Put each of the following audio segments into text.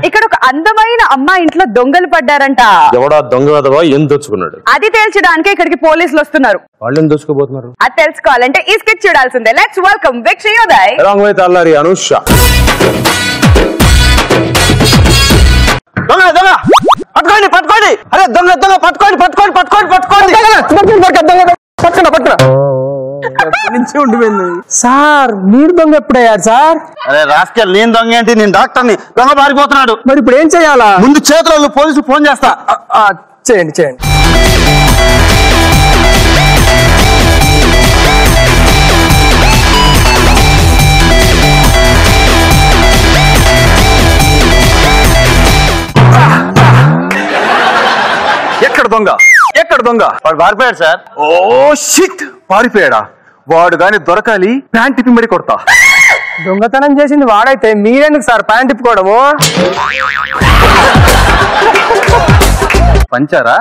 ఇక్కడ ఒక అందమైన అమ్మాయి ఇంట్లో దొంగలు పడ్డారంట. ఎవడా దొంగ ఏం దోచుకున్నాడు అది తేల్చడానికి ఇక్కడికి పోలీసులు వస్తున్నారు. వాళ్ళు ఏం దోచుకోబోతున్నారు అది తెలుసుకోవాలంటే ఈ స్కిట్ చూడాల్సిందే. లెట్స్ వెల్కమ్ విక్షయోదయ్ along with అల్లరి అనుష. దొంగ దొంగ పట్టుకోండి పట్టుకోండి, అరే దొంగ దొంగ పట్టుకోండి పట్టుకోండి పట్టుకోండి పట్టుకోండి పట్టుకున్నా పట్టుకున్నా నుంచి ఉండిపోయింది. సార్ మీరు దొంగ ఎప్పుడయ్యారు సార్? అరే రాస్కెల్, నేను దొంగ ఏంటి, నేను డాక్టర్ని. దొంగ పారిపోతున్నాడు. మరి ఇప్పుడు ఏం చేయాలా? ముందు చేతులలో పోలీసు ఫోన్ చేస్తా. చేయండి చేయండి. ఎక్కడ దొంగ ఎక్కడ దొంగ? వాడు పారిపోయాడు సార్. Oh shit, పారిపోయాడా? వాడు గాని దొరకాలి, ప్యాంట్ తిప్పి మరీ కొడతా. దొంగతనం చేసింది వాడైతే మీరెందుకు సార్ ప్యాంట్ తిప్పుకోవడము? పంచారా?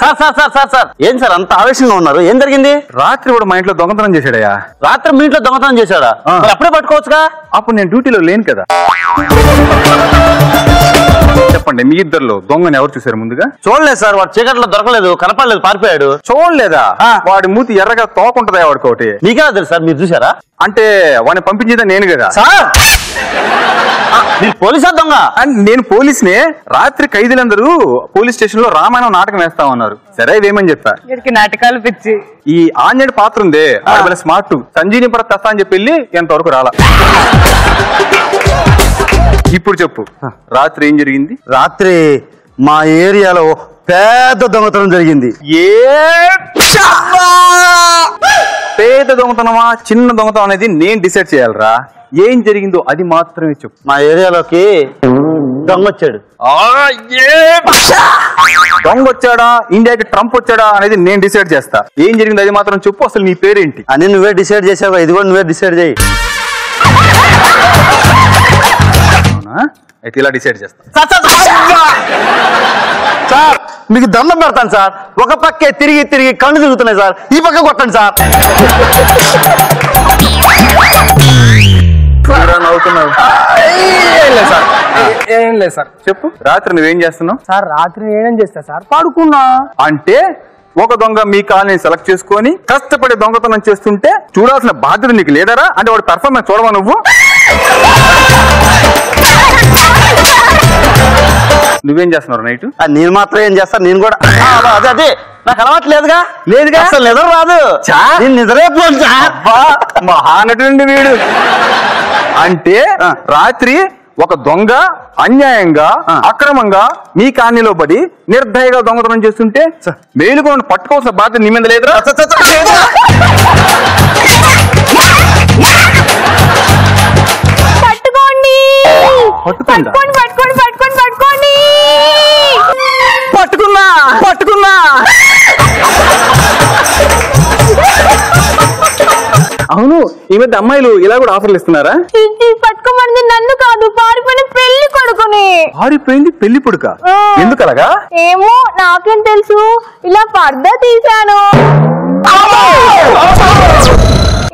Sir sir sir sir sir ఏం సార్ అంత ఆవేశంగా ఉన్నారు? ఏం జరిగింది? రాత్రి కూడా మా ఇంట్లో దొంగతనం చేశాడయ్యా. రాత్రి మీ ఇంట్లో దొంగతనం చేశాడా? అప్పుడే పట్టుకోవచ్చుగా. అప్పుడు నేను డ్యూటీలో లేను కదా. చెప్పండి, మీ ఇద్దరులో దొంగని ఎవరు చూసారు? ముందుగా చూడలేదు సార్. వాడు చీకట్లో దొరకలేదు, కనపడలేదు, పారిపోయాడు. చూడలేదా? వాడి మూతి ఎర్రగా తోకుంటదా వాడికి ఒకటి. మీకే తెలుసు సార్, మీరు చూసారా? అంటే వాడిని పంపించేదా నేను కదా సార్. పోలీసా దొంగ? నేను పోలీసునే. రాత్రి ఖైదీలందరూ పోలీస్ స్టేషన్ లో రామాయణం నాటకం వేస్తామన్నారు. సరే ఇవేమని చెప్పా. నాటకాలు పిచ్చి. ఈ ఆంజనేయుడు పాత్ర ఉందే, స్మార్ట్ సంజీని పర తెస్తా అని చెప్పి వెళ్ళి ఎంతవరకు రాలా. ఇప్పుడు చెప్పు, రాత్రి ఏం జరిగింది? రాత్రి మా ఏరియాలో పెద్ద దొంగతనం జరిగింది. పేద దొంగతనమా చిన్న దొంగతనం అనేది నేను డిసైడ్ చేయాలరా. ఏం జరిగిందో అది మాత్రమే చెప్పు. మా ఏరియాలోకి దొంగ వచ్చాడు. దొంగ వచ్చాడా, ఇండియాకి ట్రంప్ వచ్చాడా అనేది నేను డిసైడ్ చేస్తా. ఏం జరిగిందో అది మాత్రం చెప్పు. అసలు నీ పేరేంటి అని నువ్వే డిసైడ్ చేసావా? ఇది కూడా నువ్వే డిసైడ్ చేయి. అయితే ఇలా డిసైడ్ చేస్తా. సార్ మీకు దండం పెడతాను సార్. ఒక పక్కే తిరిగి తిరిగి కళ్ళు తిరుగుతున్నాయి సార్. ఈ పక్క కొట్టండి సార్. నవ్వుతున్నావు? ఏం లేదు సార్. చెప్పు, రాత్రి నువ్వేం చేస్తున్నావు? సార్ రాత్రి నేనేం చేస్తా సార్? పడుకున్నా. అంటే ఒక దొంగ మీ కాలనీ సెలెక్ట్ చేసుకొని కష్టపడి దొంగతనం చేస్తుంటే చూడాల్సిన బాధ్యత నీకు లేదరా? అంటే వాడు పెర్ఫార్మెన్స్ చూడవా నువ్వు? నువ్వేం చేస్తున్నావు నైట్? నేను మాత్రం ఏం చేస్తాను, నేను కూడా అదే అదే నాకు అలవాటు లేదుగా. లేదుగా, అసలు నిద్ర రాదు. నిద్రే మహానటుడి వీడు. అంటే రాత్రి ఒక దొంగ అన్యాయంగా అక్రమంగా మీ కాలనీలో పడి నిర్దయగా దొంగతనం చేస్తుంటే మేలుకొని పట్టుకోవాల్సిన బాధ్యత నీ మీద లేదురా? పట్టుకున్నా పట్టుకున్నా. అవును, ఈ మధ్య అమ్మాయిలు ఇలా కూడా ఆఫర్లు ఇస్తున్నారా? పట్టుకోమంది నన్ను కాదు, పారిపోయిన పెళ్లి కొడుకుని. పారిపోయింది పెళ్లి కొడుక? ఎందుకు అలాగా? ఏమో నాకేం తెలుసు. ఇలా పర్దా తీశాను,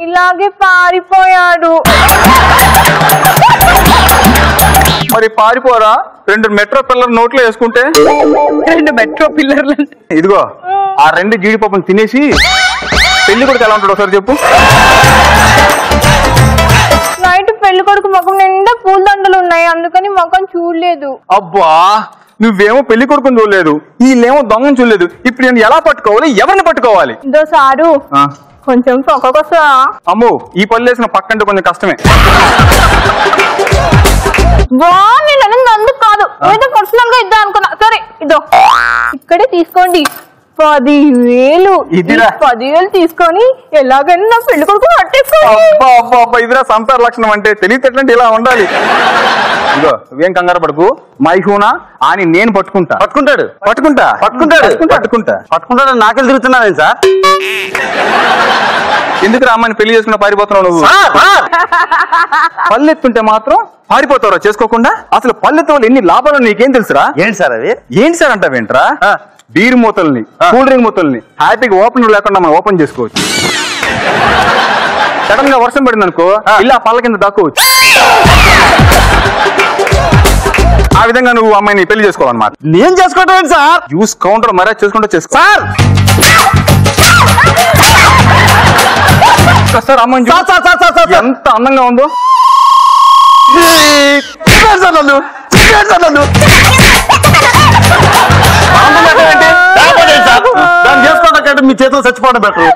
ఇలాగే పారిపోయాడు. మరి పారిపోరా? 2 మెట్రో పిల్లర్ నోట్లో వేసుకుంటే. 2 మెట్రో పిల్లర్లు? ఇదిగో ఆ 2 జీడిపప్పును తినేసి పెళ్లి కొడుకు ఎలా ఉంటాడు ఒకసారి చెప్పు. నైట్ పెళ్లి కొడుకు ముఖం నిండా పూలదండలు ఉన్నాయి, అందుకని ముఖం చూడలేదు. అబ్బా, నువ్వేమో పెళ్లి కొడుకుని చూడలేదు, వీళ్ళేమో దొంగను చూడలేదు. ఇప్పుడు నేను ఎలా పట్టుకోవాలి, ఎవరిని పట్టుకోవాలి? ఇదో సారు కొంచెం పక్కకొస్తా. అమ్మో, ఈ పళ్ళు వేసిన పక్కంటే కొంచెం కష్టమే. నేను అందుకు కాదు, ఏదో పర్సనల్ గా ఇద్దాం అనుకున్నా. సరే ఇదో ఇక్కడే తీసుకోండి, 10,000. 10,000 తీసుకొని ఎలాగైనా పెళ్లి కొడుకు పట్టేసుకోండి. ఇదిరా సంసార లక్షణం అంటే. తెలియటంటే ఇలా ఉండాలి. ఇదిగో నువ్వేం కంగారు పడుకు. మైహూనా అని నేను పట్టుకుంటా. పట్టుకుంటాడు నాకెళ్ళి తిరుగుతున్నావు సార్? ఎందుకు రామ్మని పెళ్లి చేసుకున్నా పారిపోతున్నావు నువ్వు? పల్లెత్తుంటే మాత్రం పారిపోతావురా చేసుకోకుండా? అసలు పల్లెత్తో ఎన్ని లాభాలు నీకేం తెలుసురా? ఏంటి సార్ అవి? ఏంటి సార్ అంటావేంట్రా? బీర్ మూతల్ని, కూల్ డ్రింక్ మూతల్ని హ్యాపీగా ఓపెన్ లేకుండా మనం ఓపెన్ చేసుకోవచ్చు. సడన్ గా వర్షం పడింది అనుకో, ఇలా పళ్ళ కింద దాక్కోవచ్చు. ఆ విధంగా నువ్వు అమ్మాయిని పెళ్లి చేసుకోవాలన్నమాట. నేను చేసుకోవటం సార్. యూస్ కౌంటర్ మరే చేసుకుంటూ చేసుకో సార్ సార్ అమ్మాయిని చూడు. ఎంత అందంగా ఉందో. దాన్ని చేసుకోవడం కంటే మీ చేతిలో చచ్చిపోవడం బెటర్.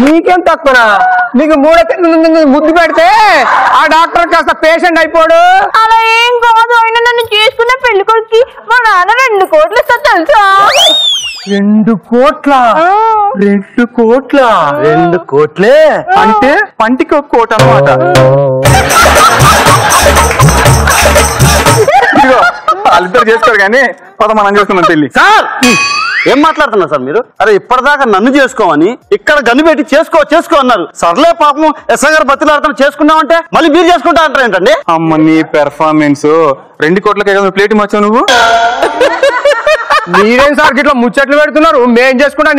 నీకేం తక్కువనా? నీకు ముద్దు పెడితే ఆ డాక్టర్ కాస్త పేషెంట్ అయిపోడు. అలా ఏం కాదు. అయినా నన్ను చేసుకున్న పెళ్లి కొడుకు మా నాన్న 2 కోట్లు ఇస్తా తెలుసా? 2 కోట్ల? 2 కోట్ల? 2 కోట్లే అంటే పంటికి 1 కోటి అన్నమాట. వాళ్ళిద్దరు చేసుకోరు కానీ పద మనం చేసుకున్నాం పెళ్లి. సార్ ఏం మాట్లాడుతున్నారు సార్ మీరు? అరే ఇప్పటిదాకా నన్ను చేసుకోమని ఇక్కడ గన్ను పెట్టి చేసుకో అన్నారు. సర్లే పాపం ఎస్ఐ గారు బతిలాడుతాను చేసుకున్నామంటే మళ్ళీ మీరు చేసుకుంటా అంటారు ఏంటండి? అమ్మ నీ పెర్ఫార్మెన్స్ 2 కోట్లకే కదా ప్లేట్ మచ్చావు నువ్వు. మీరేం సార్ ఇట్లా ముచ్చట్లు పెడుతున్నారు? నేను చేసుకుంటా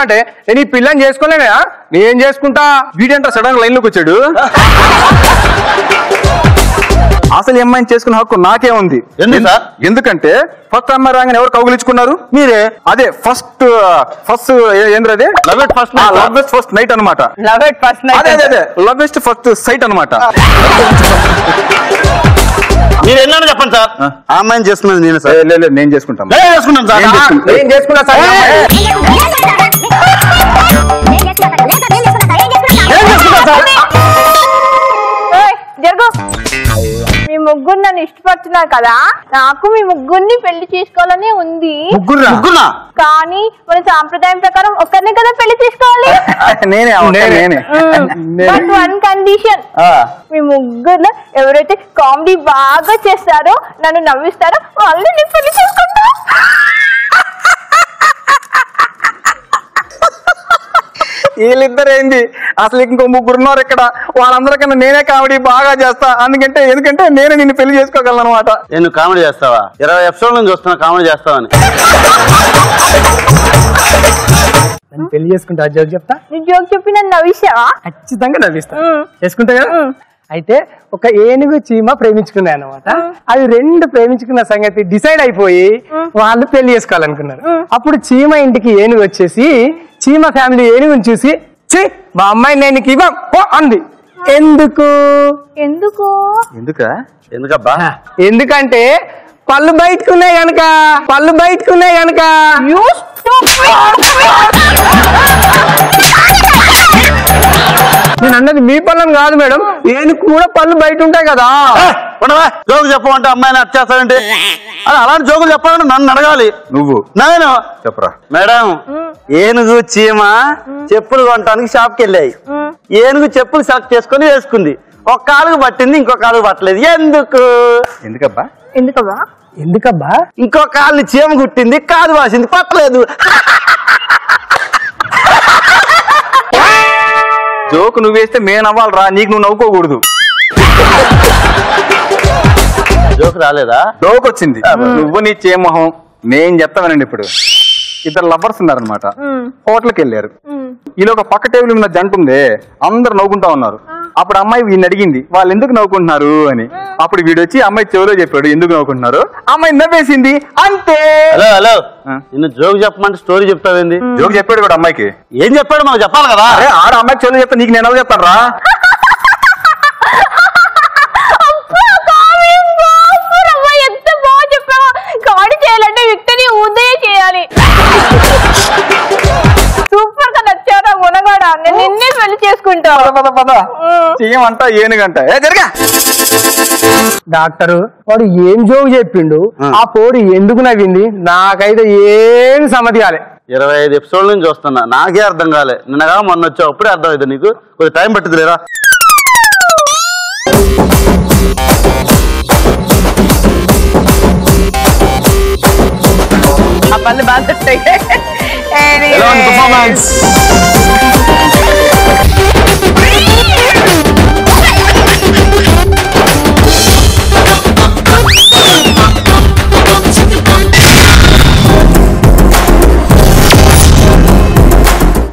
అంటే నేను ఈ పిల్లని చేసుకోలేనా? నేను చేసుకుంటా. వీడంట సడన్ లైన్ లోకి వచ్చాడు. అసలు అమ్మాయిని చేసుకున్న హక్కు నాకే ఉంది. ఎందుకు సార్? ఎందుకంటే ఫస్ట్ అమ్మాయి రాగానే ఎవరు కౌగులించుకున్నారు? మీరే. అదే ఫస్ట్ ఏంద్ర అదే లవ్వెస్ట్ ఫస్ట్ నైట్ అనమాట. అదే లవ్వెస్ట్ ఫస్ట్ సైట్ అనమాట. మీరు ఎన్నో చెప్పండి సార్. ఆ అమ్మాయిని చేసుకున్నది నేను సార్. లేదు నేను చేసుకుంటాను. చేసుకున్నాను సార్. నేను చేసుకున్నా సార్. జరుగు. మీ ముగ్గురు నన్ను ఇష్టపడుతున్నారు కదా, నాకు మీ ముగ్గురిని పెళ్లి చేసుకోవాలని ఉంది. ముగ్గురా? కానీ మన సాంప్రదాయం ప్రకారం ఒక్కరినే కదా పెళ్లి చేసుకోవాలి. నేనే. But 1 condition. మీ ముగ్గురులో ఎవరైతే కామెడీ బాగా చేస్తారో, నన్ను నవ్విస్తారో వాళ్ళని నేను పెళ్లి చేసుకుంటా. వీళ్ళిద్దరు ఏంది అసలు ఇంకో 3 ఉన్నారు ఇక్కడ. వాళ్ళందరికన్నా నేనే కామెడీ బాగా చేస్తా. ఎందుకంటే నేనే నిన్ను పెళ్లి చేసుకోగలను అనమాట. నేను కామెడీ చేస్తావా? 20 ఎపిసోడ్ నుంచి వస్తున్నా కామెడీ చేస్తావని. పెళ్లి చేసుకుంటా. జోక్ చెప్తా. నీ జోక్ చెప్పి నన్ను నవ్విస్తావా? ఖచ్చితంగా నవ్విస్తా. చేసుకుంటా కదా. అయితే ఒక ఏనుగు చీమ ప్రేమించుకున్నాయి అన్నమాట. అవి 2 ప్రేమించుకున్న సంగతి డిసైడ్ అయిపోయి వాళ్ళు పెళ్లి చేసుకోవాలనుకున్నారు. అప్పుడు చీమ ఇంటికి ఏనుగు వచ్చేసి చీమ ఫ్యామిలీ ఏనుగుని చూసి ఛీ మా అమ్మాయి నేను నీకు ఇవ్వం పో అంది. ఎందుకబ్బా? ఎందుకంటే పళ్ళు బయటకున్నాయి గనక. నేను అన్నది మీ పళ్ళని కాదు మేడం, ఏనుగు కూడా పళ్ళు బయట ఉంటాయి కదా. జోకు చెప్పమంటే అమ్మాయిని అచ్చేస్తానంటే అలాంటి జోకులు చెప్పాలంటే నన్ను అడగాలి. నువ్వు నేను చెప్పరా మేడం? ఏనుగు చీమ చెప్పులు కొనడానికి షాప్కి వెళ్ళాయి. ఏనుగు చెప్పులు సెలెక్ట్ చేసుకుని వేసుకుంది. ఒక కాలుగు పట్టింది, ఇంకో కాలుగు పట్టలేదు. ఎందుకబ్బా? ఇంకో కాలు చీమ కుట్టింది, కాలు వాసింది, పట్టలేదు. జోకు నువ్వు వేస్తే మేము నవ్వాలరా, నీకు నువ్వు నవ్వుకోకూడదు. జోకు రాలేదా? జోక్ వచ్చింది. నువ్వు నీ చేమొహం నేను చెప్తానండి. ఇప్పుడు 2 లవర్స్ ఉన్నారనమాట. హోటల్కి వెళ్ళారు. ఈలో ఒక పక్క టేబుల్ ఉన్న జంట ఉంది. అందరు నవ్వుకుంటా ఉన్నారు. అప్పుడు అమ్మాయి వీడిని అడిగింది వాళ్ళు ఎందుకు నవ్వుకుంటున్నారు అని. అప్పుడు వీడు వచ్చి అమ్మాయి చెవిలో చెప్పాడు ఎందుకు నవ్వుకుంటున్నారు. అమ్మాయి నవ్వేసింది అంతే. హలో నిన్ను జోక్ చెప్పమంటే స్టోరీ చెప్తావేంది? జోక్ చెప్పాడు కూడా అమ్మాయికి. ఏం చెప్పాడు మాకు చెప్పాలి కదా. అరే ఆడ అమ్మాయికి చెవిలో చెప్తా, నీకు నేను చెప్తాను రా. ఎంత బాగా చెప్పావా. కామెడీ చేయాలంటే విక్టరీ ఉదయం చేయాలి. సూపర్ గా నచ్చారా మునగాడ. నేను నిన్నే పెళ్లి చేసుకుంటా. చేయమంట ఏనుగంట జరగా. డాక్టరు వాడు ఏం జోక్ చెప్పిండు, ఆ పోరు ఎందుకు నవ్వింది, నాకైతే ఏం సమ్మతి కాలే. 25 ఎపిసోడ్ నుంచి వస్తున్నా, నాకే అర్థం కాలే. నిన్నగా మొన్న వచ్చావు, అప్పుడే అర్థం అవుతుంది నీకు. కొద్దిగా టైం పట్టింది లేరా. ఆ పళ్ళు బాగా